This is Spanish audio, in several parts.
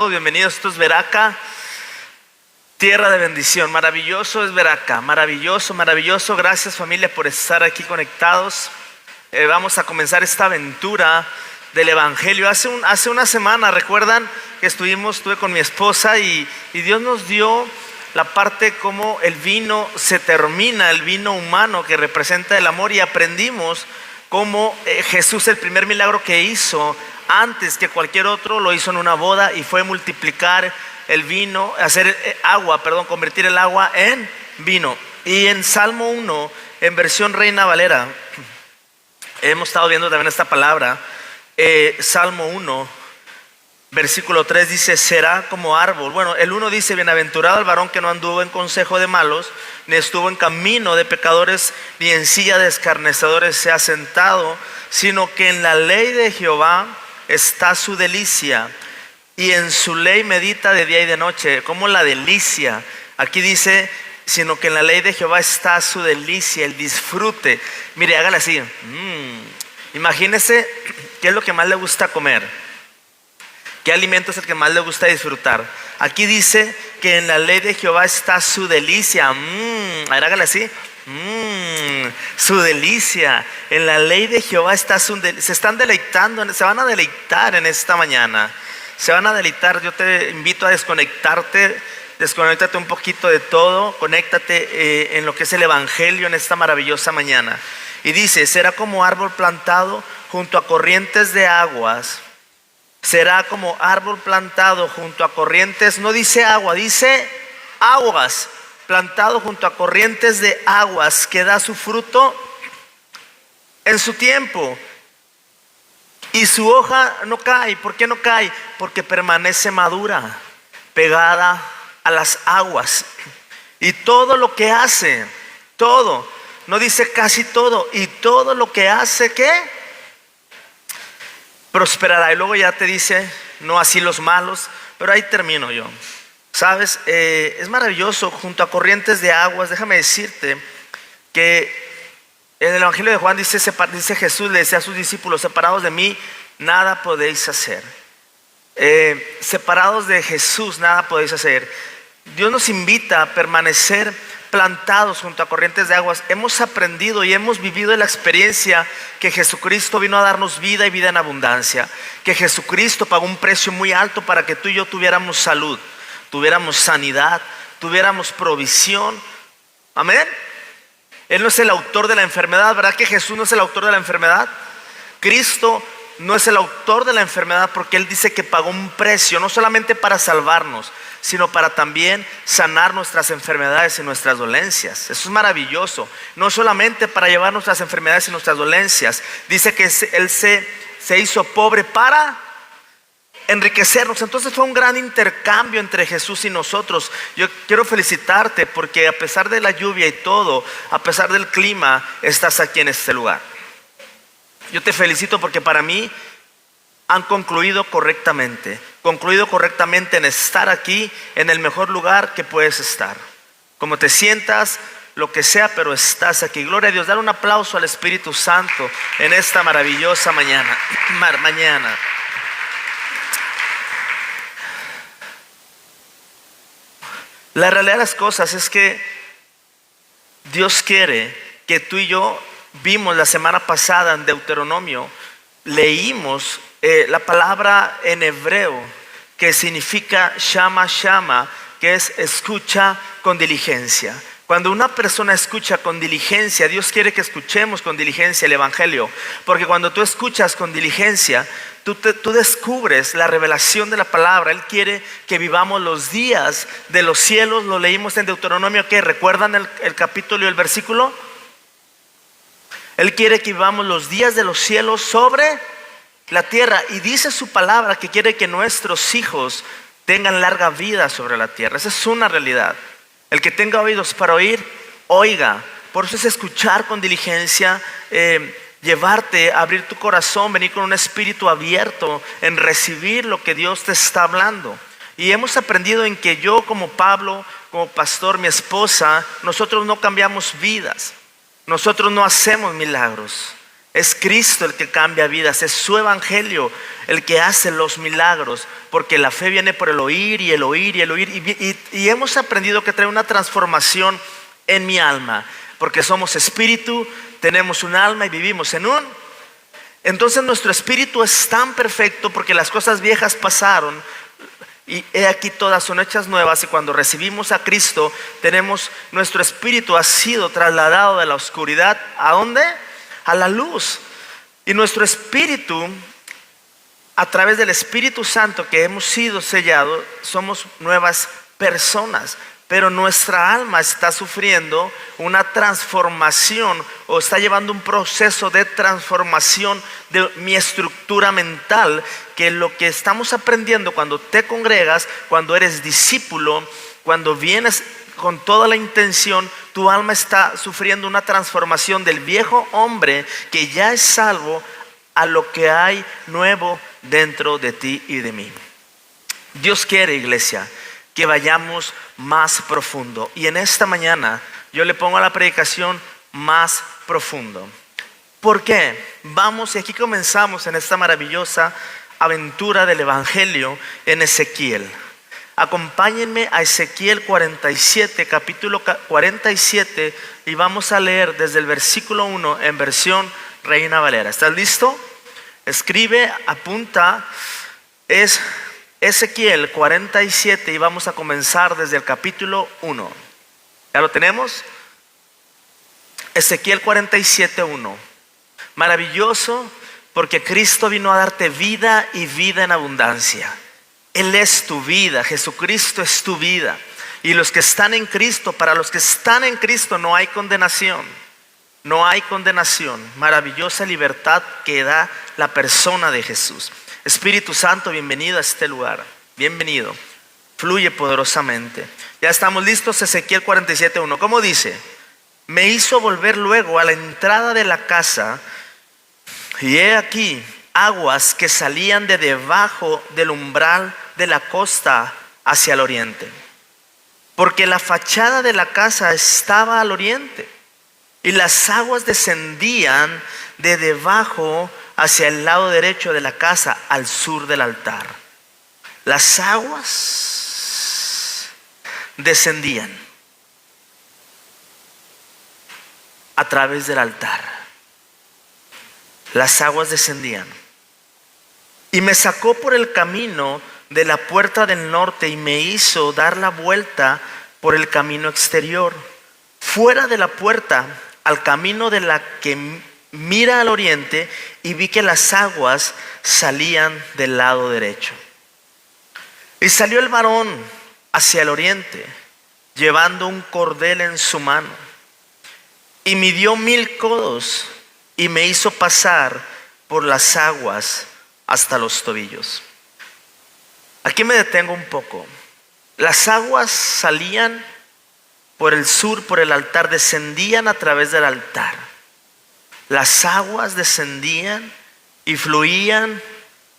Bienvenidos, esto es Veraca, tierra de bendición. Maravilloso es Veraca, maravilloso, maravilloso. Gracias, familia, por estar aquí conectados. Vamos a comenzar esta aventura del Evangelio. Hace una semana, recuerdan que estuve con mi esposa y Dios nos dio la parte como el vino se termina, el vino humano que representa el amor, y aprendimos cómo Jesús, el primer milagro que hizo antes que cualquier otro, lo hizo en una boda, y fue multiplicar el vino, convertir el agua en vino. Y en Salmo 1, en versión Reina Valera, hemos estado viendo también esta palabra. Salmo 1, versículo 3 dice: será como árbol. Bueno, el 1 dice: bienaventurado el varón que no anduvo en consejo de malos, ni estuvo en camino de pecadores, ni en silla de escarnecedores se ha sentado, sino que en la ley de Jehová está su delicia, y en su ley medita de día y de noche. Como la delicia, aquí dice, sino que en la ley de Jehová está su delicia, el disfrute. Mire, hágale así. Imagínese qué es lo que más le gusta comer, qué alimento es el que más le gusta disfrutar. Aquí dice que en la ley de Jehová está su delicia. A ver, hágale así. Su delicia. En la ley de Jehová está su delicia. Se están deleitando, se van a deleitar en esta mañana. Se van a deleitar. Yo te invito a desconectarte un poquito de todo. Conéctate en lo que es el Evangelio en esta maravillosa mañana. Y dice: será como árbol plantado junto a corrientes de aguas. Será como árbol plantado junto a corrientes. No dice agua, dice aguas. Plantado junto a corrientes de aguas, que da su fruto en su tiempo, y su hoja no cae. ¿Por qué no cae? Porque permanece madura, pegada a las aguas. Y todo lo que hace, todo, no dice casi todo, y todo lo que hace, ¿qué? Prosperará. Y luego ya te dice: no así los malos. Pero ahí termino yo. Sabes, es maravilloso, junto a corrientes de aguas. Déjame decirte que en el Evangelio de Juan dice Jesús, le decía a sus discípulos: separados de mí nada podéis hacer. Separados de Jesús nada podéis hacer. Dios nos invita a permanecer plantados junto a corrientes de aguas. Hemos aprendido y hemos vivido la experiencia que Jesucristo vino a darnos vida, y vida en abundancia. Que Jesucristo pagó un precio muy alto para que tú y yo tuviéramos salud, tuviéramos sanidad, tuviéramos provisión. Amén. Él no es el autor de la enfermedad. ¿Verdad que Jesús no es el autor de la enfermedad? Cristo no es el autor de la enfermedad, porque Él dice que pagó un precio, no solamente para salvarnos, sino para también sanar nuestras enfermedades y nuestras dolencias. Eso es maravilloso. No solamente para llevar nuestras enfermedades y nuestras dolencias. Dice que Él se hizo pobre para enriquecernos. Entonces fue un gran intercambio entre Jesús y nosotros. Yo quiero felicitarte porque a pesar de la lluvia y todo, a pesar del clima, estás aquí en este lugar. Yo te felicito porque para mí han concluido correctamente en estar aquí en el mejor lugar que puedes estar. Como te sientas, lo que sea, pero estás aquí. Gloria a Dios. Dar un aplauso al Espíritu Santo en esta maravillosa mañana. La realidad de las cosas es que Dios quiere que tú y yo vimos la semana pasada en Deuteronomio, leímos la palabra en hebreo que significa shama, que es escucha con diligencia. Cuando una persona escucha con diligencia, Dios quiere que escuchemos con diligencia el Evangelio, porque cuando tú escuchas con diligencia, tú descubres la revelación de la palabra. Él quiere que vivamos los días de los cielos. Lo leímos en Deuteronomio, ¿qué? ¿Recuerdan el capítulo y el versículo? Él quiere que vivamos los días de los cielos sobre la tierra, y dice su palabra que quiere que nuestros hijos tengan larga vida sobre la tierra. Esa es una realidad. El que tenga oídos para oír, oiga. Por eso es escuchar con diligencia, llevarte, abrir tu corazón, venir con un espíritu abierto en recibir lo que Dios te está hablando. Y hemos aprendido en que yo, como Pablo, como pastor, mi esposa, nosotros no cambiamos vidas, nosotros no hacemos milagros. Es Cristo el que cambia vidas, es su evangelio el que hace los milagros, porque la fe viene por el oír y el oír y el oír. Y hemos aprendido que trae una transformación en mi alma, porque somos espíritu, tenemos un alma y vivimos en un. Entonces nuestro espíritu es tan perfecto porque las cosas viejas pasaron y he aquí todas son hechas nuevas. Y cuando recibimos a Cristo, nuestro espíritu ha sido trasladado de la oscuridad, ¿a dónde? A la luz. Y nuestro espíritu, a través del Espíritu Santo que hemos sido sellados, somos nuevas personas. Pero nuestra alma está sufriendo una transformación o está llevando un proceso de transformación de mi estructura mental, que lo que estamos aprendiendo cuando te congregas, cuando eres discípulo, cuando vienes con toda la intención, tu alma está sufriendo una transformación del viejo hombre que ya es salvo a lo que hay nuevo dentro de ti y de mí. Dios quiere, iglesia, que vayamos más profundo. Y en esta mañana yo le pongo a la predicación más profundo. ¿Por qué? Vamos, y aquí comenzamos en esta maravillosa aventura del evangelio en Ezequiel. Acompáñenme a Ezequiel 47, capítulo 47, y vamos a leer desde el versículo 1 en versión Reina Valera. ¿Estás listo? Escribe, apunta, es Ezequiel 47 y vamos a comenzar desde el capítulo 1. ¿Ya lo tenemos? Ezequiel 47, 1. Maravilloso, porque Cristo vino a darte vida y vida en abundancia. Él es tu vida, Jesucristo es tu vida. Y los que están en Cristo, para los que están en Cristo no hay condenación. No hay condenación. Maravillosa libertad que da la persona de Jesús. Espíritu Santo, bienvenido a este lugar. Bienvenido. Fluye poderosamente. Ya estamos listos. Ezequiel 47:1. ¿Cómo dice? Me hizo volver luego a la entrada de la casa, y he aquí aguas que salían de debajo del umbral de la costa hacia el oriente, porque la fachada de la casa estaba al oriente, y las aguas descendían de debajo hacia el lado derecho de la casa, al sur del altar. Las aguas descendían a través del altar. Las aguas descendían. Y me sacó por el camino de la puerta del norte y me hizo dar la vuelta por el camino exterior, fuera de la puerta, al camino de la que mira al oriente, y vi que las aguas salían del lado derecho. Y salió el varón hacia el oriente, llevando un cordel en su mano, y midió 1000 codos, y me hizo pasar por las aguas hasta los tobillos. Aquí me detengo un poco. Las aguas salían por el sur, por el altar, descendían a través del altar. Las aguas descendían y fluían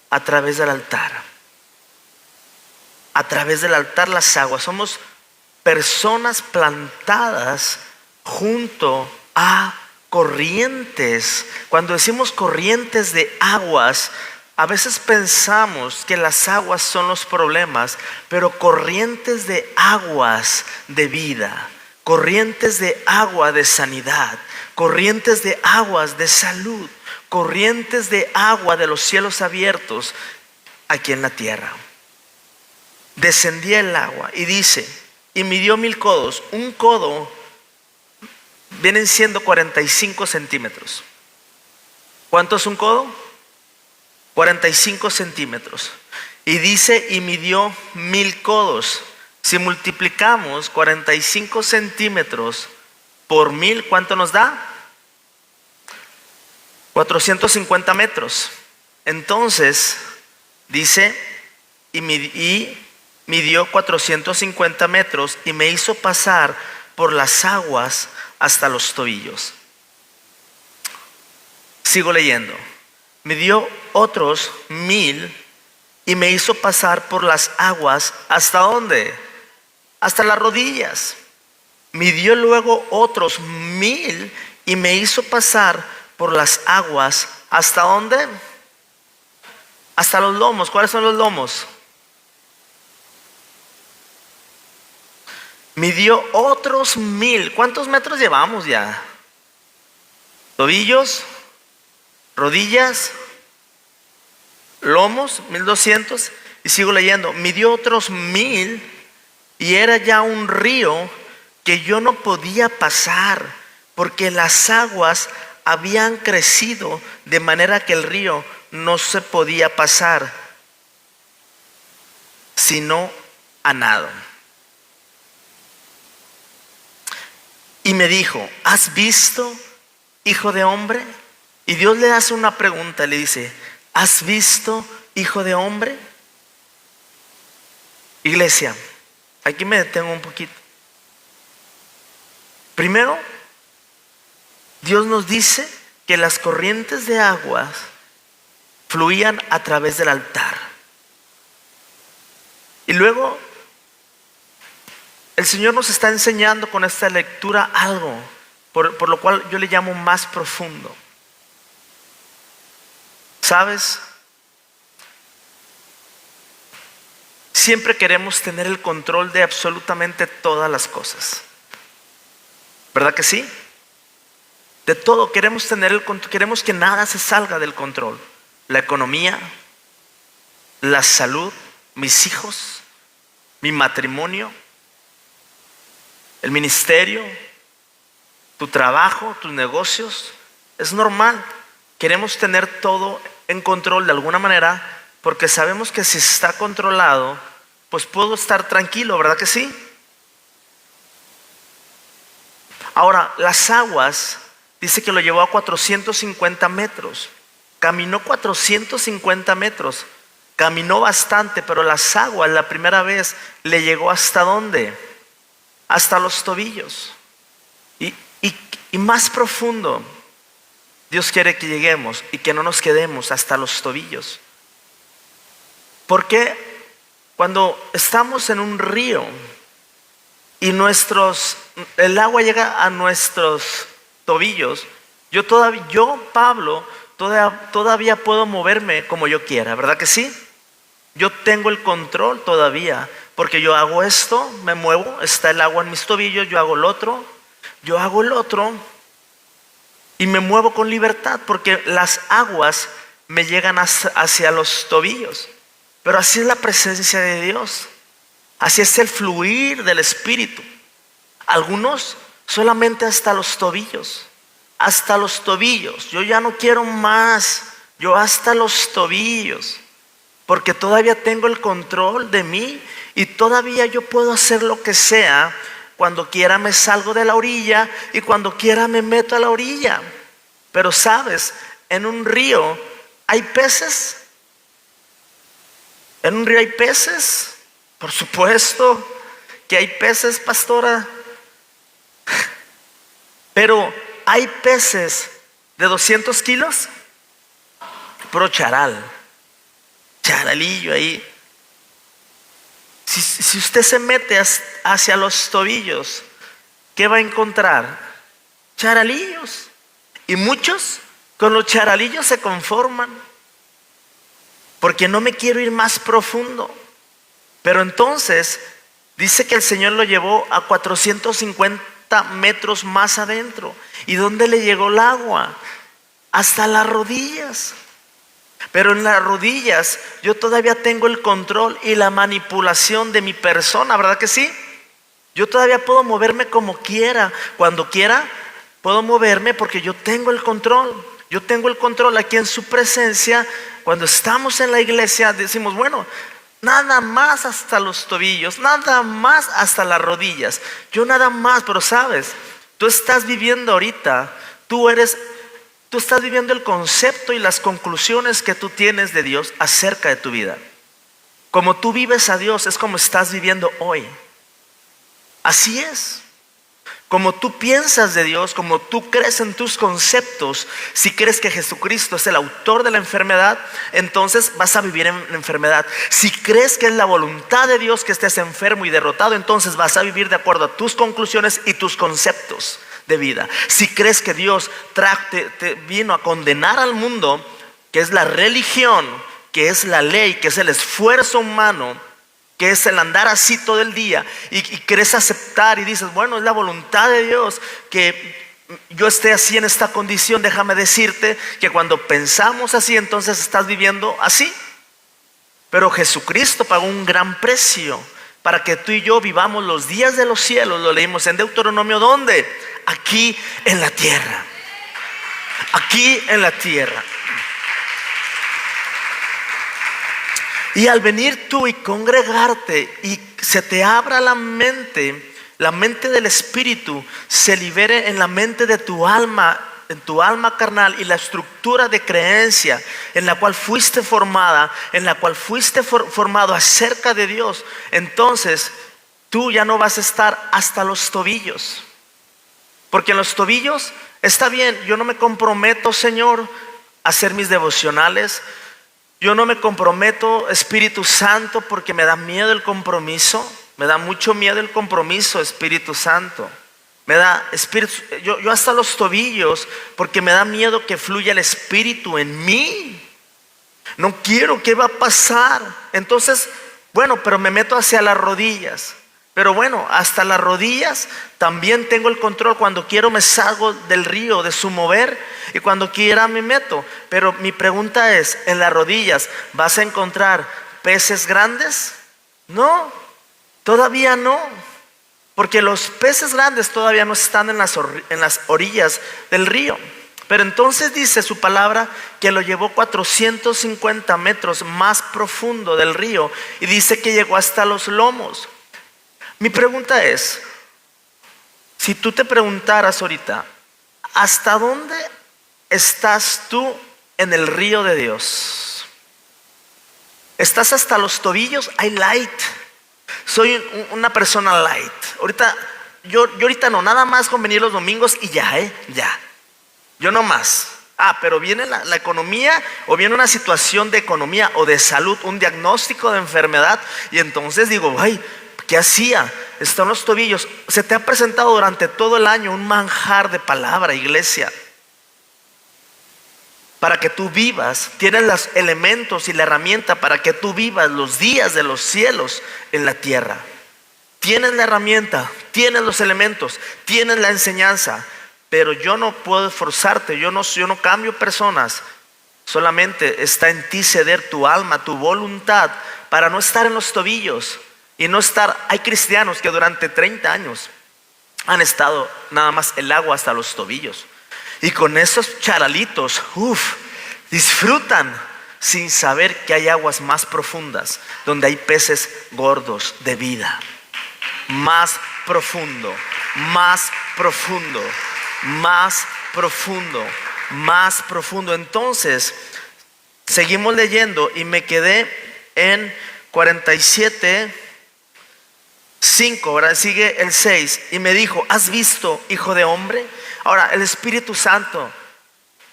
a través del altar. A través del altar las aguas. Somos personas plantadas junto a corrientes. Cuando decimos corrientes de aguas, a veces pensamos que las aguas son los problemas, pero corrientes de aguas de vida, corrientes de agua de sanidad, corrientes de aguas de salud, corrientes de agua de los cielos abiertos aquí en la tierra. Descendía el agua y dice, y midió 1000 codos. Un codo vienen siendo 45 centímetros. ¿Cuánto es un codo? 45 centímetros. Y dice, y midió 1000 codos. Si multiplicamos 45 centímetros por 1000, ¿cuánto nos da? 450 metros. Entonces, dice, y midió 450 metros y me hizo pasar por las aguas hasta los tobillos. Sigo leyendo. Midió otros 1000 y me hizo pasar por las aguas. ¿Hasta dónde? Hasta las rodillas. Midió luego otros 1000 y me hizo pasar por las aguas. ¿Hasta dónde? Hasta los lomos. ¿Cuáles son los lomos? Midió otros 1000. ¿Cuántos metros llevamos ya? Tobillos, rodillas, lomos, 1200. Y sigo leyendo. Midió otros 1000 y era ya un río que yo no podía pasar, porque las aguas habían crecido de manera que el río no se podía pasar, sino a nado. Y me dijo, ¿has visto, hijo de hombre? Y Dios le hace una pregunta, le dice, ¿has visto, hijo de hombre? Iglesia, aquí me detengo un poquito. Primero, Dios nos dice que las corrientes de aguas fluían a través del altar. Y luego, el Señor nos está enseñando con esta lectura algo, por lo cual yo le llamo más profundo. ¿Sabes? Siempre queremos tener el control de absolutamente todas las cosas. ¿Verdad que sí? De todo queremos tener el control, queremos que nada se salga del control. La economía, la salud, mis hijos, mi matrimonio, el ministerio, tu trabajo, tus negocios. Es normal. Queremos tener todo en control de alguna manera, porque sabemos que si está controlado, pues puedo estar tranquilo, ¿verdad que sí? Ahora, las aguas, dice que lo llevó a 450 metros. Caminó 450 metros. Caminó bastante, pero las aguas la primera vez le llegó ¿hasta dónde? Hasta los tobillos. Y más profundo, Dios quiere que lleguemos y que no nos quedemos hasta los tobillos. Porque cuando estamos en un río y el agua llega a nuestros tobillos, yo, Pablo, todavía puedo moverme como yo quiera, ¿verdad que sí? Yo tengo el control todavía, porque yo hago esto, me muevo, está el agua en mis tobillos, yo hago el otro y me muevo con libertad, porque las aguas me llegan hacia los tobillos. Pero así es la presencia de Dios, así es el fluir del Espíritu. Algunos solamente hasta los tobillos. Hasta los tobillos. Yo ya no quiero más. Yo hasta los tobillos. Porque todavía tengo el control de mí. Y todavía yo puedo hacer lo que sea. Cuando quiera me salgo de la orilla. Y cuando quiera me meto a la orilla. Pero sabes, en un río hay peces. En un río hay peces. Por supuesto que hay peces, pastora. Pero hay peces de 200 kilos, puro charalillo ahí. Si usted se mete hacia los tobillos, ¿qué va a encontrar? Charalillos. Y muchos con los charalillos se conforman, porque no me quiero ir más profundo. Pero entonces dice que el Señor lo llevó a 450 metros más adentro. ¿Y dónde le llegó el agua? Hasta las rodillas. Pero en las rodillas yo todavía tengo el control y la manipulación de mi persona, ¿verdad que sí? Yo todavía puedo moverme como quiera. Cuando quiera puedo moverme, porque yo tengo el control. Yo tengo el control aquí en su presencia. Cuando estamos en la iglesia decimos, bueno, nada más hasta los tobillos, nada más hasta las rodillas. Yo nada más, pero sabes, tú estás viviendo ahorita, tú estás viviendo el concepto y las conclusiones que tú tienes de Dios acerca de tu vida. Como tú vives a Dios es como estás viviendo hoy. Así es. Como tú piensas de Dios, como tú crees en tus conceptos, si crees que Jesucristo es el autor de la enfermedad, entonces vas a vivir en enfermedad. Si crees que es la voluntad de Dios que estés enfermo y derrotado, entonces vas a vivir de acuerdo a tus conclusiones y tus conceptos de vida. Si crees que Dios te vino a condenar al mundo, que es la religión, que es la ley, que es el esfuerzo humano, que es el andar así todo el día, y querés aceptar y dices, bueno, es la voluntad de Dios que yo esté así en esta condición, déjame decirte que cuando pensamos así, entonces estás viviendo así. Pero Jesucristo pagó un gran precio para que tú y yo vivamos los días de los cielos. Lo leímos en Deuteronomio, ¿dónde? Aquí en la tierra. Aquí en la tierra. Y al venir tú y congregarte y se te abra la mente del Espíritu se libere en la mente de tu alma, en tu alma carnal, y la estructura de creencia en la cual fuiste formada, en la cual fuiste formado acerca de Dios, entonces tú ya no vas a estar hasta los tobillos. Porque en los tobillos está bien, yo no me comprometo, Señor, a hacer mis devocionales. Yo no me comprometo, Espíritu Santo, porque me da miedo el compromiso. Me da mucho miedo el compromiso, Espíritu Santo. Me da yo hasta los tobillos, porque me da miedo que fluya el Espíritu en mí. No quiero, ¿qué va a pasar? Entonces, bueno, pero me meto hacia las rodillas. Pero bueno, hasta las rodillas también tengo el control. Cuando quiero me salgo del río, de su mover, y cuando quiera me meto. Pero mi pregunta es, ¿en las rodillas vas a encontrar peces grandes? No, todavía no. Porque los peces grandes todavía no están en las orillas del río. Pero entonces dice su palabra que lo llevó 450 metros más profundo del río, y dice que llegó hasta los lomos. Mi pregunta es, si tú te preguntaras ahorita, ¿hasta dónde estás tú en el río de Dios? ¿Estás hasta los tobillos? I light. Soy una persona light. Yo ahorita no, nada más con venir los domingos y ya, ya. Yo no más. Pero viene la economía, o viene una situación de economía o de salud, un diagnóstico de enfermedad, y entonces digo, ay, ¿qué hacía? Están los tobillos. Se te ha presentado durante todo el año un manjar de palabra, iglesia, para que tú vivas. Tienes los elementos y la herramienta para que tú vivas los días de los cielos en la tierra. Tienes la herramienta, tienes los elementos, tienes la enseñanza, pero yo no puedo esforzarte, yo no cambio personas. Solamente está en ti ceder tu alma, tu voluntad, para no estar en los tobillos. Y no estar, hay cristianos que durante 30 años han estado nada más el agua hasta los tobillos, y con esos charalitos, disfrutan sin saber que hay aguas más profundas, donde hay peces gordos de vida. Más profundo, más profundo, más profundo, más profundo. Entonces, seguimos leyendo y me quedé en 47:5, ahora sigue el 6, y me dijo, ¿has visto, hijo de hombre? Ahora el Espíritu Santo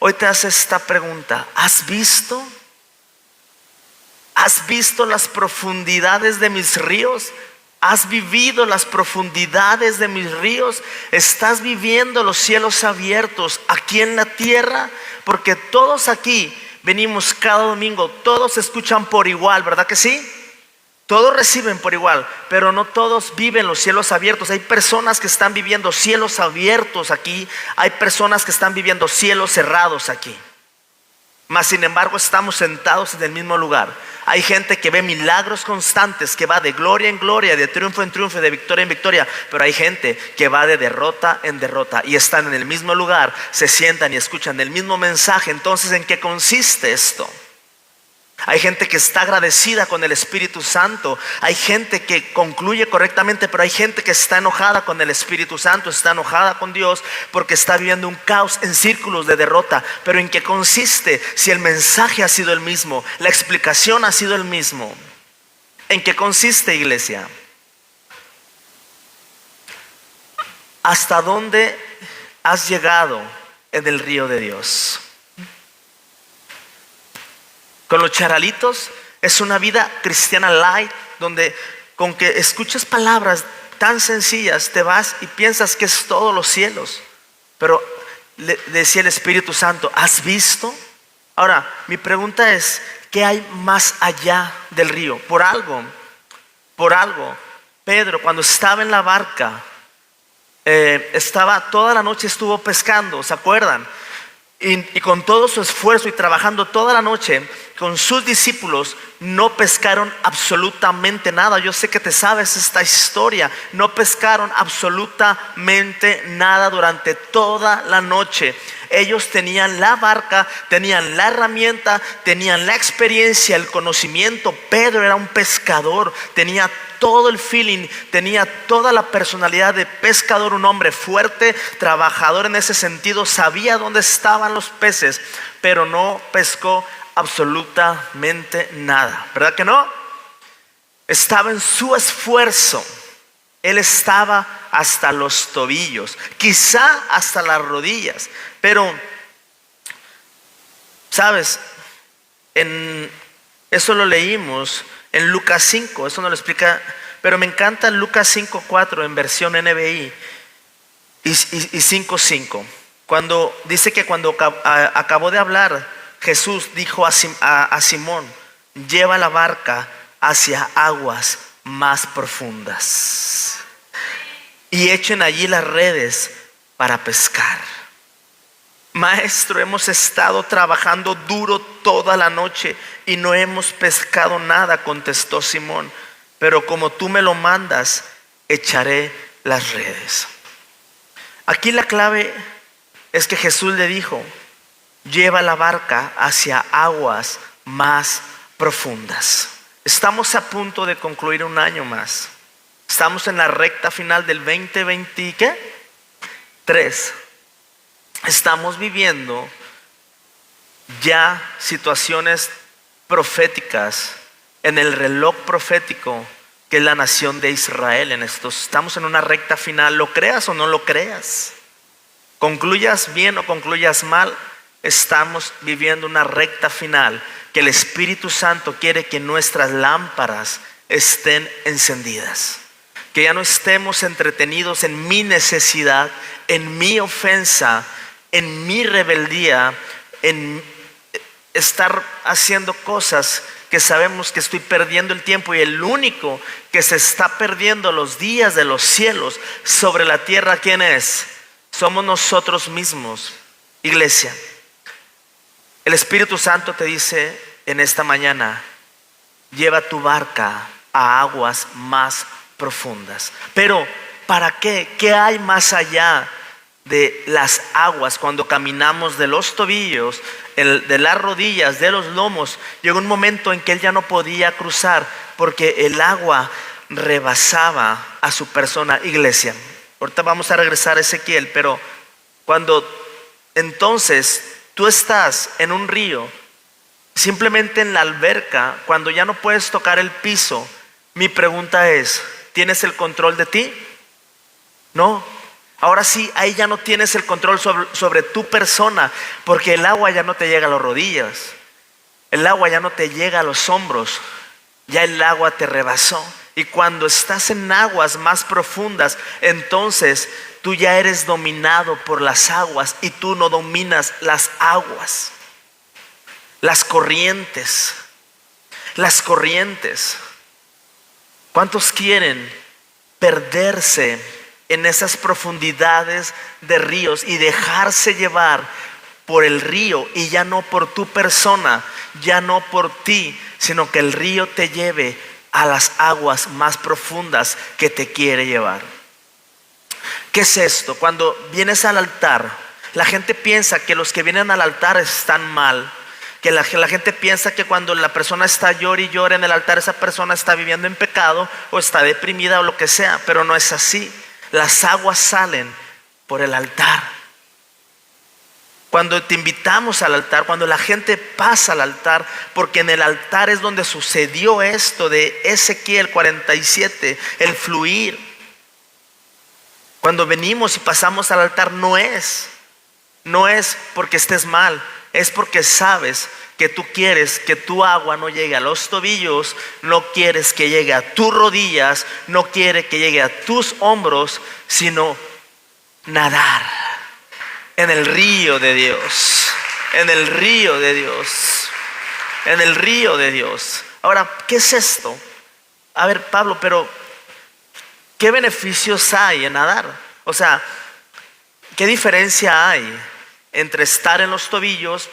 hoy te hace esta pregunta: ¿has visto? ¿Has visto las profundidades de mis ríos? ¿Has vivido las profundidades de mis ríos? ¿Estás viviendo los cielos abiertos aquí en la tierra? Porque todos aquí venimos cada domingo, todos escuchan por igual, ¿verdad que sí? Todos reciben por igual, pero no todos viven los cielos abiertos. Hay personas que están viviendo cielos abiertos aquí, hay personas que están viviendo cielos cerrados aquí. Mas sin embargo estamos sentados en el mismo lugar. Hay gente que ve milagros constantes, que va de gloria en gloria, de triunfo en triunfo, de victoria en victoria. Pero hay gente que va de derrota en derrota, y están en el mismo lugar, se sientan y escuchan el mismo mensaje. Entonces, ¿en qué consiste esto? Hay gente que está agradecida con el Espíritu Santo. Hay gente que concluye correctamente, pero hay gente que está enojada con el Espíritu Santo, está enojada con Dios, porque está viviendo un caos en círculos de derrota. Pero ¿en qué consiste? Si el mensaje ha sido el mismo, la explicación ha sido el mismo. ¿En qué consiste, iglesia? ¿Hasta dónde has llegado en el río de Dios? Con los charalitos es una vida cristiana light, donde con que escuchas palabras tan sencillas te vas y piensas que es todos los cielos. Pero le decía el Espíritu Santo, ¿has visto? Ahora, mi pregunta es, ¿qué hay más allá del río? Por algo, Pedro, cuando estaba en la barca, toda la noche estuvo pescando, ¿se acuerdan? Y con todo su esfuerzo y trabajando toda la noche con sus discípulos, no pescaron absolutamente nada. Yo sé que te sabes esta historia. No pescaron absolutamente nada durante toda la noche. Ellos tenían la barca, tenían la herramienta, tenían la experiencia, el conocimiento. Pedro era un pescador, tenía todo el feeling, tenía toda la personalidad de pescador, un hombre fuerte, trabajador en ese sentido, sabía dónde estaban los peces, pero no pescó absolutamente nada, ¿verdad que no? Estaba en su esfuerzo, él estaba hasta los tobillos, quizá hasta las rodillas, pero, ¿sabes? Eso lo leímos en Lucas 5, eso no lo explica, pero me encanta Lucas 5:4 en versión NBI y 5:5. Cuando dice que cuando acabó de hablar, Jesús dijo a Simón, lleva la barca hacia aguas más profundas y echen allí las redes para pescar. Maestro, hemos estado trabajando duro toda la noche y no hemos pescado nada, contestó Simón, pero como tú me lo mandas, echaré las redes. Aquí la clave es que Jesús le dijo, lleva la barca hacia aguas más profundas. Estamos a punto de concluir un año más. Estamos en la recta final del 2023. Estamos viviendo ya situaciones proféticas en el reloj profético que es la nación de Israel. Estamos en una recta final, lo creas o no lo creas, concluyas bien o concluyas mal, estamos viviendo una recta final que el Espíritu Santo quiere que nuestras lámparas estén encendidas, que ya no estemos entretenidos en mi necesidad, en mi ofensa, en mi rebeldía, en estar haciendo cosas que sabemos que estoy perdiendo el tiempo, y el único que se está perdiendo los días de los cielos sobre la tierra, ¿quién es? Somos nosotros mismos, iglesia. El Espíritu Santo te dice en esta mañana, lleva tu barca a aguas más profundas. Pero ¿para qué? ¿Qué hay más allá de las aguas? Cuando caminamos de los tobillos, de las rodillas, de los lomos, llegó un momento en que él ya no podía cruzar porque el agua rebasaba a su persona. Iglesia, ahorita vamos a regresar a Ezequiel, pero cuando entonces tú estás en un río, simplemente en la alberca, cuando ya no puedes tocar el piso, mi pregunta es, ¿tienes el control de ti? No. Ahora sí, ahí ya no tienes el control sobre tu persona, porque el agua ya no te llega a las rodillas, el agua ya no te llega a los hombros, ya el agua te rebasó. Y cuando estás en aguas más profundas, entonces tú ya eres dominado por las aguas y tú no dominas las aguas. Las corrientes. ¿Cuántos quieren perderse en esas profundidades de ríos y dejarse llevar por el río, y ya no por tu persona, ya no por ti, sino que el río te lleve a las aguas más profundas que te quiere llevar? ¿Qué es esto? Cuando vienes al altar, la gente piensa que los que vienen al altar están mal, que la gente piensa que cuando la persona está llore y llore en el altar, esa persona está viviendo en pecado o está deprimida o lo que sea, pero no es así. Las aguas salen por el altar. Cuando te invitamos al altar, cuando la gente pasa al altar, porque en el altar es donde sucedió esto de Ezequiel 47, el fluir. Cuando venimos y pasamos al altar, no es porque estés mal, es porque sabes que tú quieres que tu agua no llegue a los tobillos, no quieres que llegue a tus rodillas, no quieres que llegue a tus hombros, sino nadar en el río de Dios, en el río de Dios, en el río de Dios. Ahora, ¿qué es esto? A ver, Pablo, pero ¿qué beneficios hay en nadar? O sea, ¿qué diferencia hay entre estar en los tobillos?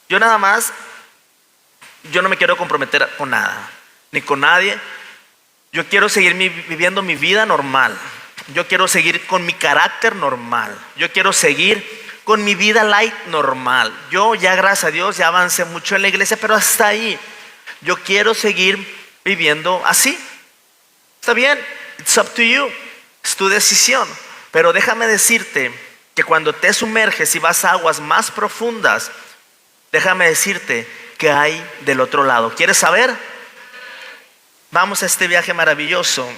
Yo no me quiero comprometer con nada, ni con nadie. Yo quiero seguir viviendo mi vida normal. Yo quiero seguir con mi carácter normal. Yo quiero seguir con mi vida light normal. Yo ya, gracias a Dios, ya avancé mucho en la iglesia, pero hasta ahí. Yo quiero seguir viviendo así. Está bien, it's up to you. Es tu decisión. Pero déjame decirte que cuando te sumerges y vas a aguas más profundas, déjame decirte que hay del otro lado. ¿Quieres saber? Vamos a este viaje maravilloso.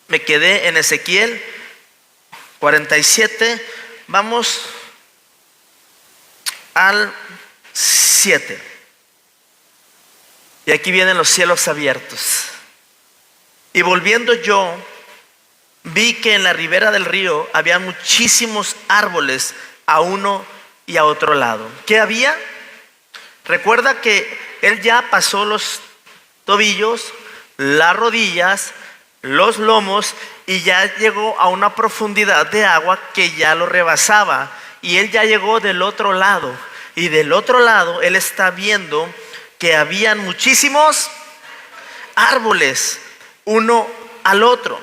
Me quedé en Ezequiel 47. Vamos al 7. Y aquí vienen los cielos abiertos. Y volviendo yo, vi que en la ribera del río había muchísimos árboles a uno y a otro lado. ¿Qué había? Recuerda que él ya pasó los tobillos, las rodillas, los lomos, y ya llegó a una profundidad de agua que ya lo rebasaba. Y él ya llegó del otro lado. Y del otro lado él está viendo que habían muchísimos árboles uno al otro.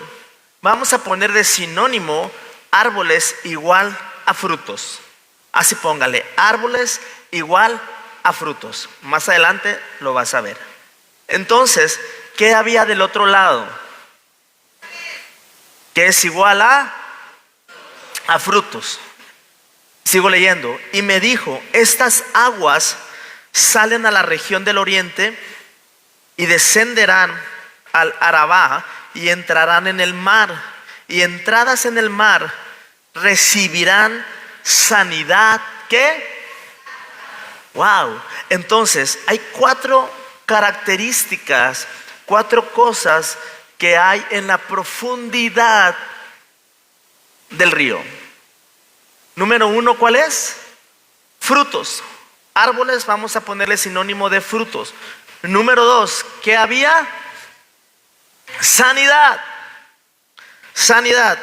Vamos a poner de sinónimo árboles igual a frutos. Así póngale, árboles igual a frutos. Más adelante lo vas a ver. Entonces, ¿qué había del otro lado? Que es igual a frutos. Sigo leyendo. Y me dijo, estas aguas salen a la región del oriente y descenderán al Arabá y entrarán en el mar. Y entradas en el mar recibirán sanidad. ¿Qué? Wow. Entonces, hay 4 características, 4 cosas que hay en la profundidad del río. Número 1, ¿cuál es? Frutos. Árboles, vamos a ponerle sinónimo de frutos. Número 2, ¿qué había? Sanidad. Sanidad.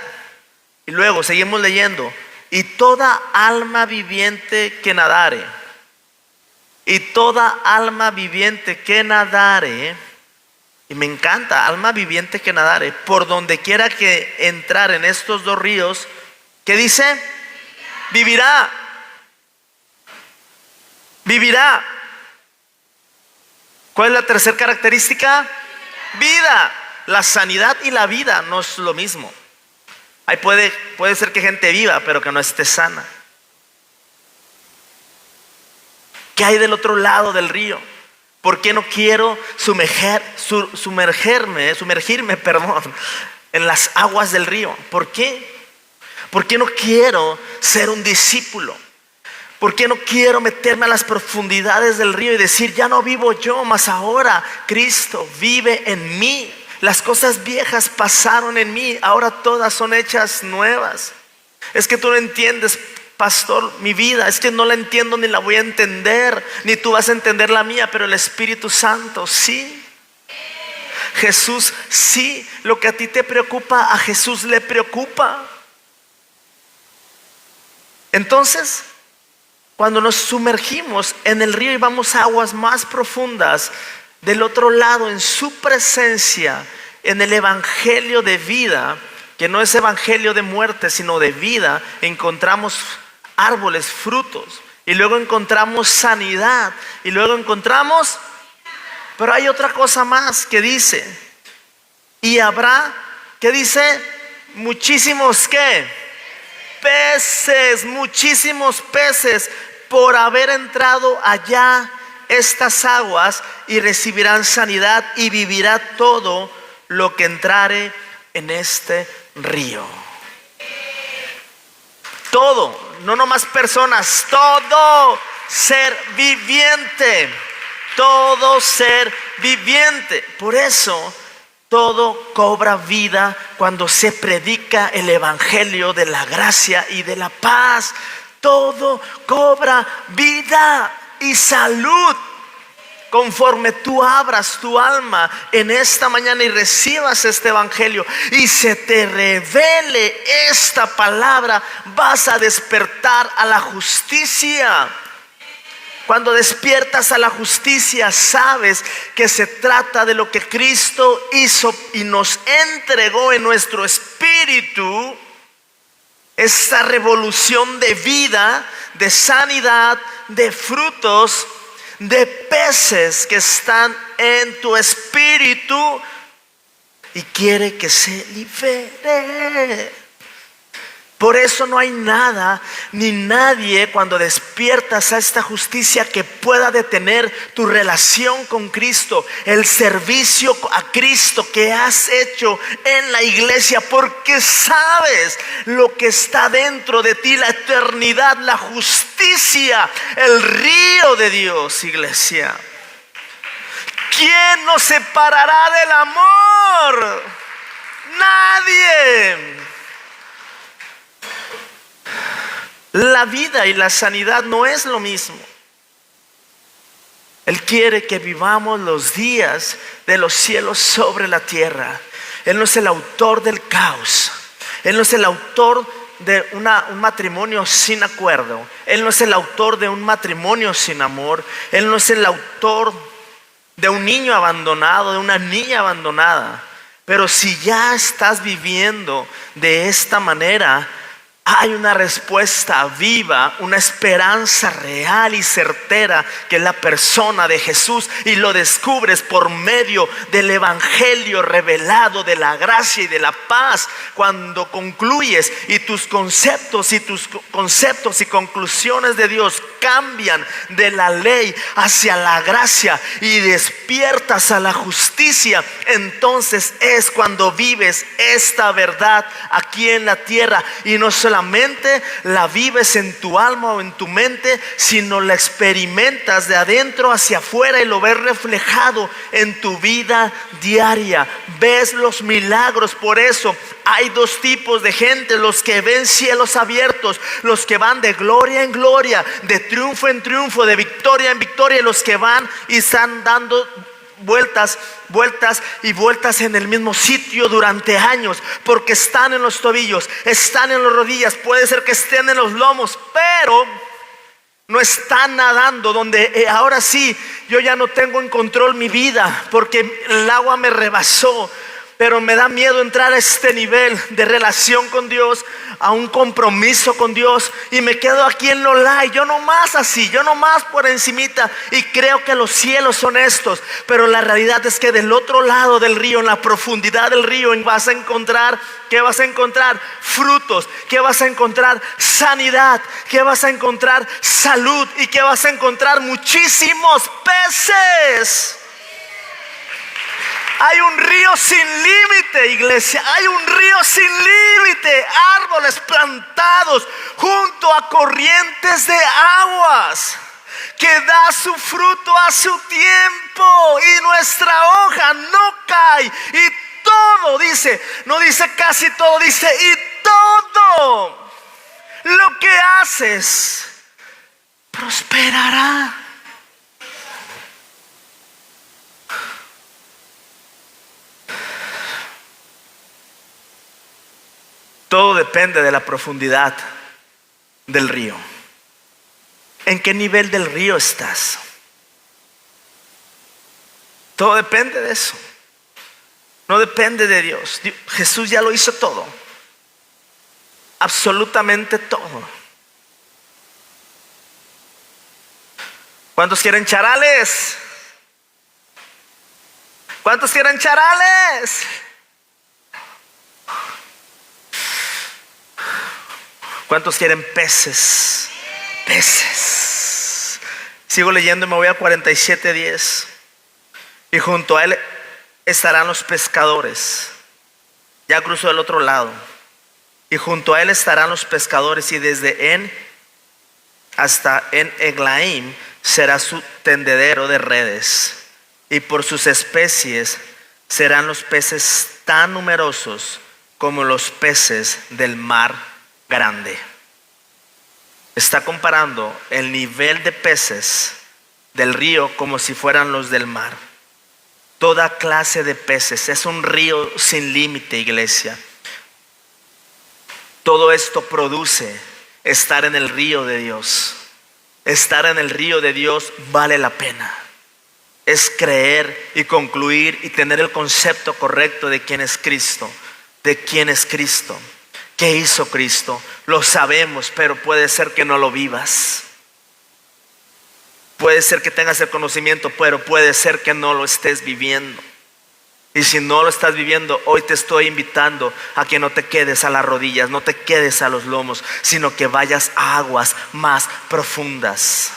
Y luego seguimos leyendo. Y toda alma viviente que nadare. Y toda alma viviente que nadare. Y me encanta, alma viviente que nadare. Por donde quiera que entrar en estos 2 ríos. ¿Qué dice? Vivirá. Vivirá. ¿Cuál es la tercera característica? Vida. La sanidad y la vida no es lo mismo. Ahí puede ser que gente viva, pero que no esté sana. ¿Qué hay del otro lado del río? ¿Por qué no quiero sumergirme, en las aguas del río? ¿Por qué? ¿Por qué no quiero ser un discípulo? ¿Por qué no quiero meterme a las profundidades del río y decir, ya no vivo yo, mas ahora Cristo vive en mí? Las cosas viejas pasaron en mí, ahora todas son hechas nuevas. Es que tú no entiendes, pastor, mi vida, es que no la entiendo ni la voy a entender, ni tú vas a entender la mía, pero el Espíritu Santo sí. Jesús sí, lo que a ti te preocupa, a Jesús le preocupa. Entonces, cuando nos sumergimos en el río y vamos a aguas más profundas, del otro lado, en su presencia, en el evangelio de vida, que no es evangelio de muerte, sino de vida, encontramos árboles, frutos, y luego encontramos sanidad, y luego encontramos, pero hay otra cosa más que dice, y habrá, ¿qué dice? Muchísimos, ¿qué? Peces, muchísimos peces, por haber entrado allá estas aguas, y recibirán sanidad, y vivirá todo lo que entrare en este río. Todo, no nomás personas, todo ser viviente, todo ser viviente. Por eso todo cobra vida cuando se predica el evangelio de la gracia y de la paz. todo cobra vida y salud. Conforme tú abras tu alma en esta mañana y recibas este evangelio y se te revele esta palabra, vas a despertar a la justicia. Cuando despiertas a la justicia, sabes que se trata de lo que Cristo hizo y nos entregó en nuestro espíritu. Esta revolución de vida, de sanidad, de frutos, de peces que están en tu espíritu y quiere que se libere. Por eso no hay nada ni nadie cuando despiertas a esta justicia que pueda detener tu relación con Cristo, el servicio a Cristo que has hecho en la iglesia, porque sabes lo que está dentro de ti, la eternidad, la justicia, el río de Dios, iglesia. ¿Quién nos separará del amor? Nadie. La vida y la sanidad no es lo mismo. Él quiere que vivamos los días de los cielos sobre la tierra. Él no es el autor del caos. Él no es el autor de un matrimonio sin acuerdo. Él no es el autor de un matrimonio sin amor. Él no es el autor de un niño abandonado, de una niña abandonada. Pero si ya estás viviendo de esta manera, hay una respuesta viva, una esperanza real y certera, que es la persona de Jesús, y lo descubres por medio del evangelio revelado, de la gracia y de la paz. Cuando concluyes y tus conceptos y conclusiones de Dios cambian de la ley hacia la gracia y despiertas a la justicia, entonces es cuando vives esta verdad aquí en la tierra, y no solamente la vives en tu alma o en tu mente, sino la experimentas de adentro hacia afuera y lo ves reflejado en tu vida diaria. Ves los milagros. Por eso hay dos tipos de gente: los que ven cielos abiertos, los que van de gloria en gloria, de triunfo en triunfo, de victoria en victoria, y los que van y están dando vueltas y vueltas en el mismo sitio durante años, porque están en los tobillos, están en las rodillas, puede ser que estén en los lomos, pero no están nadando donde ahora sí yo ya no tengo en control mi vida, porque el agua me rebasó. Pero me da miedo entrar a este nivel de relación con Dios, a un compromiso con Dios, y me quedo aquí en lo light, yo nomás así, yo nomás por encimita, y creo que los cielos son estos. Pero la realidad es que del otro lado del río, en la profundidad del río, vas a encontrar, ¿qué vas a encontrar? Frutos. ¿Qué vas a encontrar? Sanidad. ¿Qué vas a encontrar? Salud. ¿Y qué vas a encontrar? Muchísimos peces. Hay un río sin límite, iglesia. Hay un río sin límite. Árboles plantados junto a corrientes de aguas, que da su fruto a su tiempo, y nuestra hoja no cae. Y todo, dice, no dice casi todo, dice y todo lo que haces prosperará. Todo depende de la profundidad del río. ¿En qué nivel del río estás? Todo depende de eso. No depende de Dios. Jesús ya lo hizo todo. Absolutamente todo. ¿Cuántos quieren charales? ¿Cuántos quieren charales? ¿Cuántos quieren peces? Peces. Sigo leyendo y me voy a 47:10. Y junto a él estarán los pescadores. Ya cruzó del otro lado. Y junto a él estarán los pescadores, y desde En hasta En Eglaim será su tendedero de redes. Y por sus especies serán los peces tan numerosos como los peces del mar grande. Está comparando el nivel de peces del río como si fueran los del mar. Toda clase de peces. Es un río sin límite, iglesia. Todo esto produce estar en el río de Dios. Estar en el río de Dios vale la pena. Es creer y concluir y tener el concepto correcto de quién es Cristo. De quién es Cristo. ¿Qué hizo Cristo? Lo sabemos, pero puede ser que no lo vivas. Puede ser que tengas el conocimiento, pero puede ser que no lo estés viviendo. Y si no lo estás viviendo, hoy te estoy invitando a que no te quedes a las rodillas, no te quedes a los lomos, sino que vayas a aguas más profundas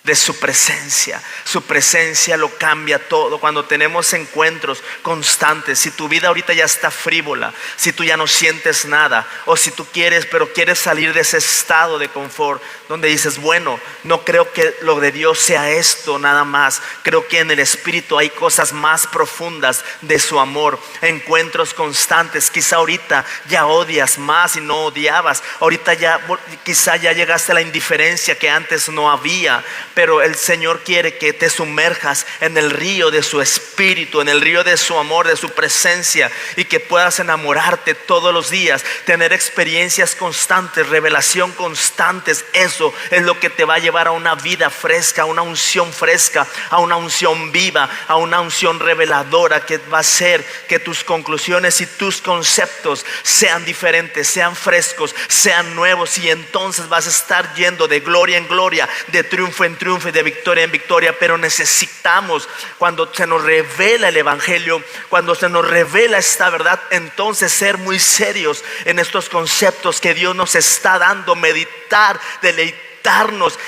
de su presencia. Su presencia lo cambia todo. Cuando tenemos encuentros constantes, si tu vida ahorita ya está frívola, si tú ya no sientes nada, o si tú quieres, pero quieres salir de ese estado de confort donde dices, bueno, no creo que lo de Dios sea esto nada más, creo que en el Espíritu hay cosas más profundas de su amor, encuentros constantes. Quizá ahorita ya odias más y no odiabas, ahorita ya quizá ya llegaste a la indiferencia que antes no había, pero el Señor quiere que te sumerjas en el río de su Espíritu, en el río de su amor, de su presencia, y que puedas enamorarte todos los días, tener experiencias constantes, revelación constantes. Eso es lo que te va a llevar a una vida fresca, a una unción fresca, a una unción viva, a una unción reveladora, que va a hacer que tus conclusiones y tus conceptos sean diferentes, sean frescos, sean nuevos, y entonces vas a estar yendo de gloria en gloria, de triunfo en triunfo y de victoria en victoria. Pero necesitamos, cuando se nos revela el Evangelio, cuando se nos revela esta verdad, entonces ser muy serios en estos conceptos que Dios nos está dando, meditar, deleitarnos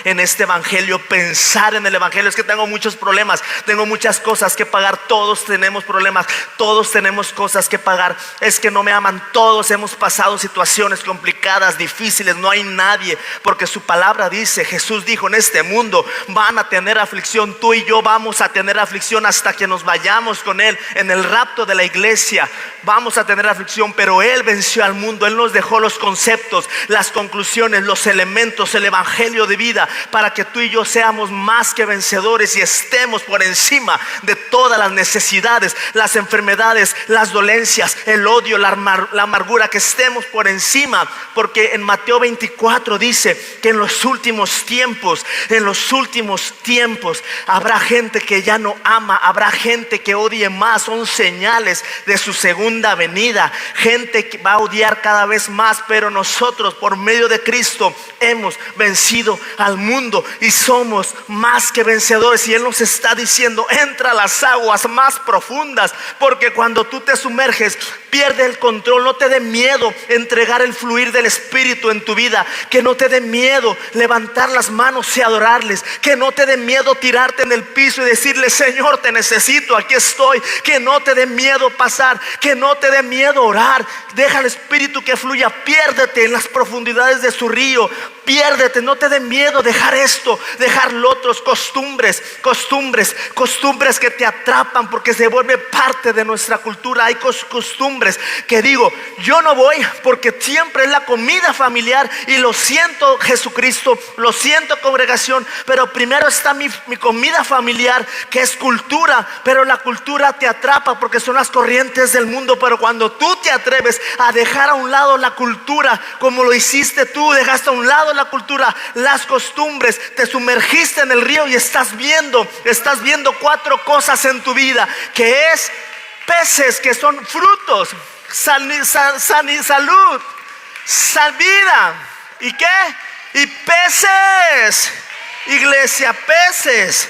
en este Evangelio, pensar en el Evangelio. Es que tengo muchos problemas, tengo muchas cosas que pagar. Todos tenemos problemas, todos tenemos cosas que pagar. Es que no me aman, todos hemos pasado situaciones complicadas, difíciles. No hay nadie, porque su palabra dice, Jesús dijo, en este mundo van a tener aflicción. Tú y yo vamos a tener aflicción hasta que nos vayamos con Él en el rapto de la iglesia. Vamos a tener aflicción, pero Él venció al mundo. Él nos dejó los conceptos, las conclusiones, los elementos, el Evangelio de vida, para que tú y yo seamos más que vencedores y estemos por encima de todas las necesidades, las enfermedades, las dolencias, el odio, la amargura, que estemos por encima. Porque en Mateo 24 dice que en los últimos tiempos habrá gente que ya no ama, habrá gente que odie más. Son señales de su segunda venida. Gente que va a odiar cada vez más, pero nosotros por medio de Cristo hemos vencido al mundo y somos más que vencedores. Y Él nos está diciendo, entra a las aguas más profundas, porque cuando tú te sumerges, pierde el control. No te dé miedo entregar el fluir del Espíritu en tu vida. Que no te dé miedo levantar las manos y adorarles. Que no te dé miedo tirarte en el piso y decirle, Señor, te necesito, aquí estoy. Que no te dé miedo pasar, que no te dé miedo orar. Deja al Espíritu que fluya, piérdete en las profundidades de su río. Piérdete, no te dé miedo dejar esto, dejar lo otro. Costumbres que te atrapan, porque se vuelve parte de nuestra cultura. Hay costumbres que digo, yo no voy porque siempre es la comida familiar, y lo siento, Jesucristo, lo siento, congregación, pero primero está mi comida familiar, que es cultura. Pero la cultura te atrapa porque son las corrientes del mundo. Pero cuando tú te atreves a dejar a un lado la cultura, como lo hiciste tú, dejaste a un lado la cultura, las costumbres, te sumergiste en el río y estás viendo 4 cosas en tu vida, que es peces, que son frutos, salud, vida, ¿y qué? Y peces, iglesia, peces.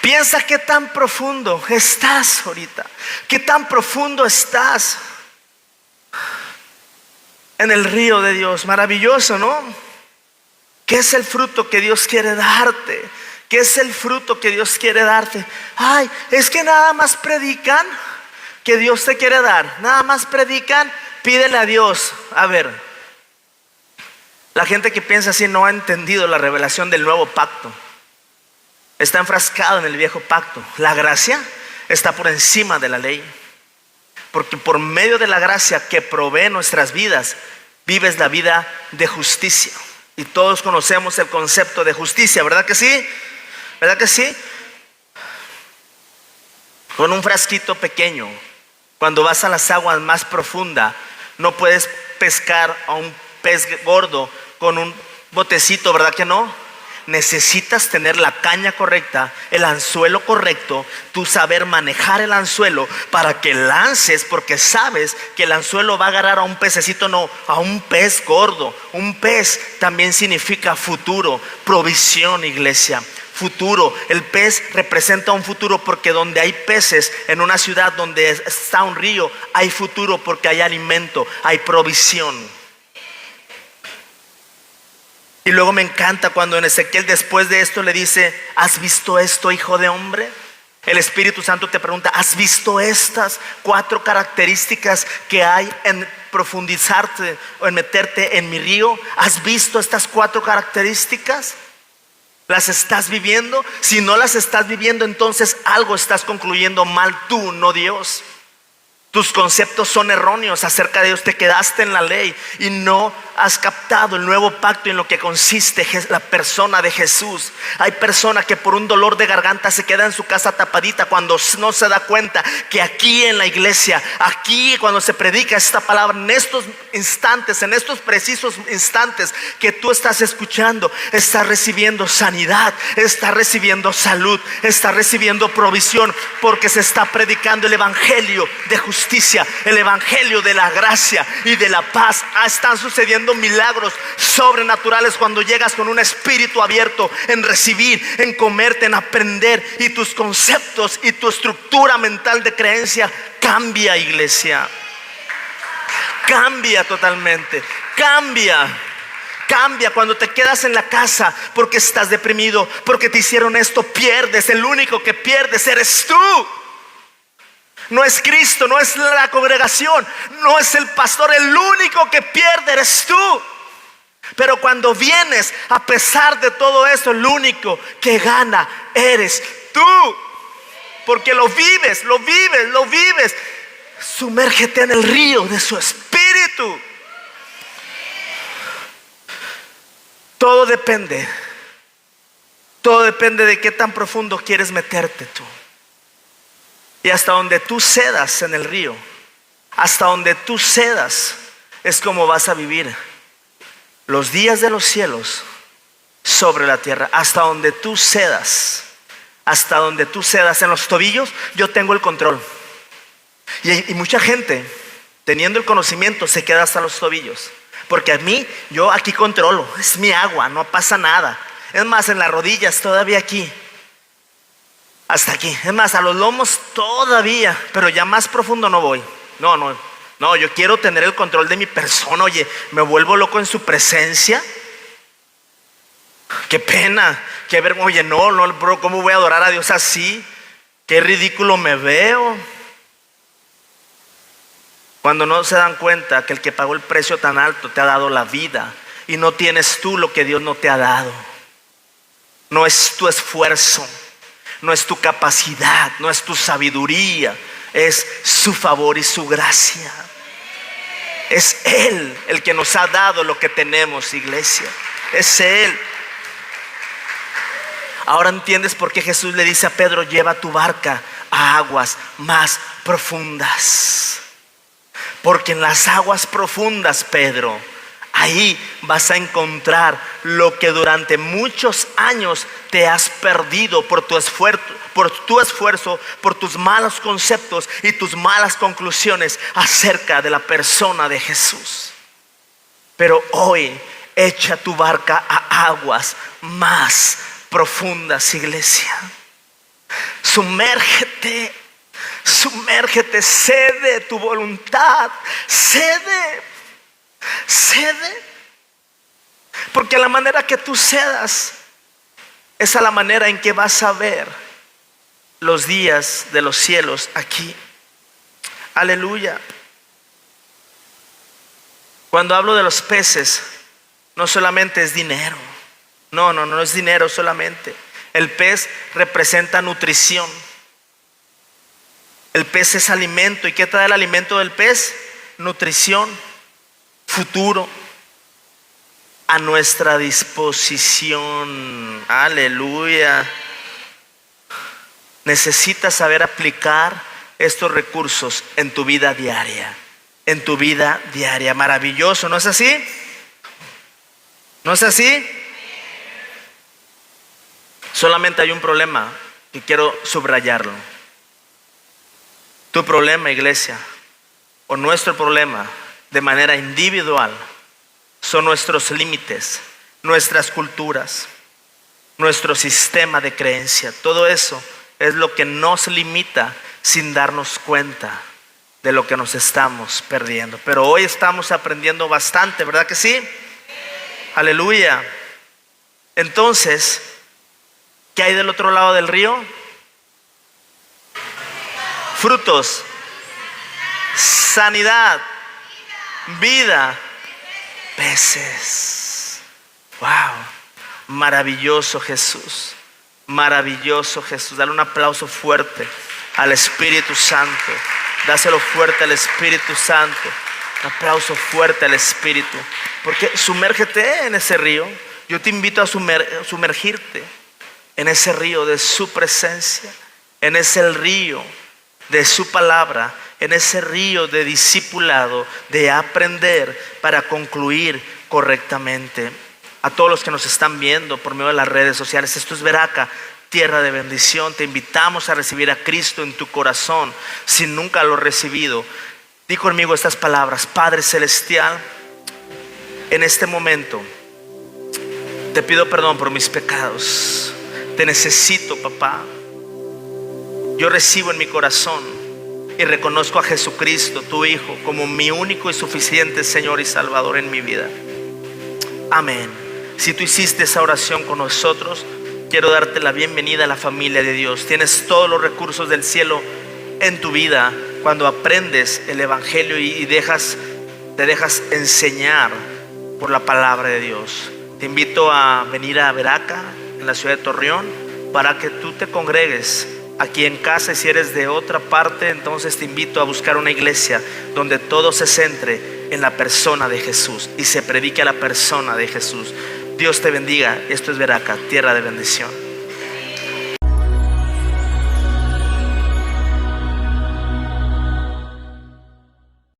Piensa qué tan profundo estás ahorita, qué tan profundo estás en el río de Dios. Maravilloso, ¿no? ¿Qué es el fruto que Dios quiere darte? ¿Qué es el fruto que Dios quiere darte? Ay, es que nada más predican que Dios te quiere dar. Nada más predican, pídele a Dios. A ver, la gente que piensa así no ha entendido la revelación del nuevo pacto. Está enfrascado en el viejo pacto. La gracia está por encima de la ley, porque por medio de la gracia que provee nuestras vidas, vives la vida de justicia. Y todos conocemos el concepto de justicia, ¿verdad que sí? ¿Verdad que sí? Con un frasquito pequeño, cuando vas a las aguas más profundas, no puedes pescar a un pez gordo con un botecito, ¿verdad que no? Necesitas tener la caña correcta, el anzuelo correcto, tú saber manejar el anzuelo para que lances, porque sabes que el anzuelo va a agarrar a un pececito, no, a un pez gordo. Un pez también significa futuro, provisión, iglesia. Futuro, el pez representa un futuro, porque donde hay peces en una ciudad donde está un río, hay futuro, porque hay alimento, hay provisión. Y luego me encanta cuando en Ezequiel después de esto le dice: ¿has visto esto, hijo de hombre? El Espíritu Santo te pregunta: ¿has visto estas 4 características que hay en profundizarte o en meterte en mi río? ¿Has visto estas 4 características? ¿Las estás viviendo? Si no las estás viviendo, entonces algo estás concluyendo mal tú, no Dios. Tus conceptos son erróneos acerca de Dios. Te quedaste en la ley y no has captado el nuevo pacto, en lo que consiste la persona de Jesús. Hay personas que por un dolor de garganta se queda en su casa tapadita, cuando no se da cuenta que aquí en la iglesia, aquí cuando se predica esta palabra, en estos instantes, en estos precisos instantes que tú estás escuchando, estás recibiendo sanidad, estás recibiendo salud, estás recibiendo provisión, porque se está predicando el evangelio de justicia, el evangelio de la gracia y de la paz. Están sucediendo milagros sobrenaturales cuando llegas con un espíritu abierto en recibir, en comerte, en aprender, y tus conceptos y tu estructura mental de creencia cambia, iglesia. Cambia totalmente. Cambia cuando te quedas en la casa porque estás deprimido, porque te hicieron esto. Pierdes. El único que pierdes eres tú. No es Cristo, no es la congregación, no es el pastor. El único que pierde eres tú. Pero cuando vienes, a pesar de todo eso, el único que gana eres tú. Porque lo vives. Sumérgete en el río de su espíritu. Todo depende de qué tan profundo quieres meterte tú. Y hasta donde tú cedas en el río, hasta donde tú cedas, es como vas a vivir los días de los cielos sobre la tierra. Hasta donde tú cedas en los tobillos, yo tengo el control. Y mucha gente, teniendo el conocimiento, se queda hasta los tobillos, porque yo aquí controlo, es mi agua, no pasa nada. Es más, en las rodillas todavía aquí, hasta aquí, es más, a los lomos todavía, pero ya más profundo no voy. No, yo quiero tener el control de mi persona. Oye, me vuelvo loco en su presencia. Qué pena, qué vergüenza. Oye, no, bro, ¿cómo voy a adorar a Dios así? Qué ridículo me veo. Cuando no se dan cuenta que el que pagó el precio tan alto te ha dado la vida, y no tienes tú lo que Dios no te ha dado. No es tu esfuerzo, no es tu capacidad, no es tu sabiduría, es su favor y su gracia. Es Él el que nos ha dado lo que tenemos, iglesia. Es Él. Ahora entiendes por qué Jesús le dice a Pedro: lleva tu barca a aguas más profundas. Porque en las aguas profundas, Pedro, ahí vas a encontrar lo que durante muchos años te has perdido por tu esfuerzo, por tus malos conceptos y tus malas conclusiones acerca de la persona de Jesús. Pero hoy echa tu barca a aguas más profundas, iglesia. Sumérgete, cede tu voluntad, cede. Porque a la manera que tú cedas es a la manera en que vas a ver los días de los cielos aquí. Aleluya. Cuando hablo de los peces, no solamente es dinero. No es dinero solamente. El pez representa nutrición. El pez es alimento. ¿Y qué trae el alimento del pez? Nutrición, futuro a nuestra disposición. Aleluya. Necesitas saber aplicar estos recursos en tu vida diaria. En tu vida diaria. Maravilloso, ¿no es así? ¿No es así? Solamente hay un problema que quiero subrayarlo. Tu problema, iglesia, o nuestro problema de manera individual, son nuestros límites, nuestras culturas, nuestro sistema de creencia. Todo eso es lo que nos limita sin darnos cuenta de lo que nos estamos perdiendo. Pero hoy estamos aprendiendo bastante, ¿verdad que sí? Aleluya. Entonces, ¿qué hay del otro lado del río? Frutos, sanidad, vida, peces. Wow, maravilloso Jesús, maravilloso Jesús. Dale un aplauso fuerte al Espíritu Santo. Dáselo fuerte al Espíritu Santo. Un aplauso fuerte al Espíritu. Porque sumérgete en ese río. Yo te invito a sumergirte en ese río de su presencia, en ese río de su palabra, en ese río de discipulado, de aprender para concluir correctamente. A todos los que nos están viendo por medio de las redes sociales, esto es Veraca, tierra de bendición. Te invitamos a recibir a Cristo en tu corazón si nunca lo has recibido. Di conmigo estas palabras: Padre Celestial, en este momento te pido perdón por mis pecados. Te necesito, papá. Yo recibo en mi corazón y reconozco a Jesucristo, tu Hijo, como mi único y suficiente Señor y Salvador en mi vida. Amén. Si tú hiciste esa oración con nosotros, quiero darte la bienvenida a la familia de Dios. Tienes todos los recursos del cielo en tu vida cuando aprendes el Evangelio y te dejas enseñar por la palabra de Dios. Te invito a venir a Veraca, en la ciudad de Torreón, para que tú te congregues aquí en casa. Y si eres de otra parte, entonces te invito a buscar una iglesia donde todo se centre en la persona de Jesús y se predique a la persona de Jesús. Dios te bendiga. Esto es Veraca, tierra de bendición.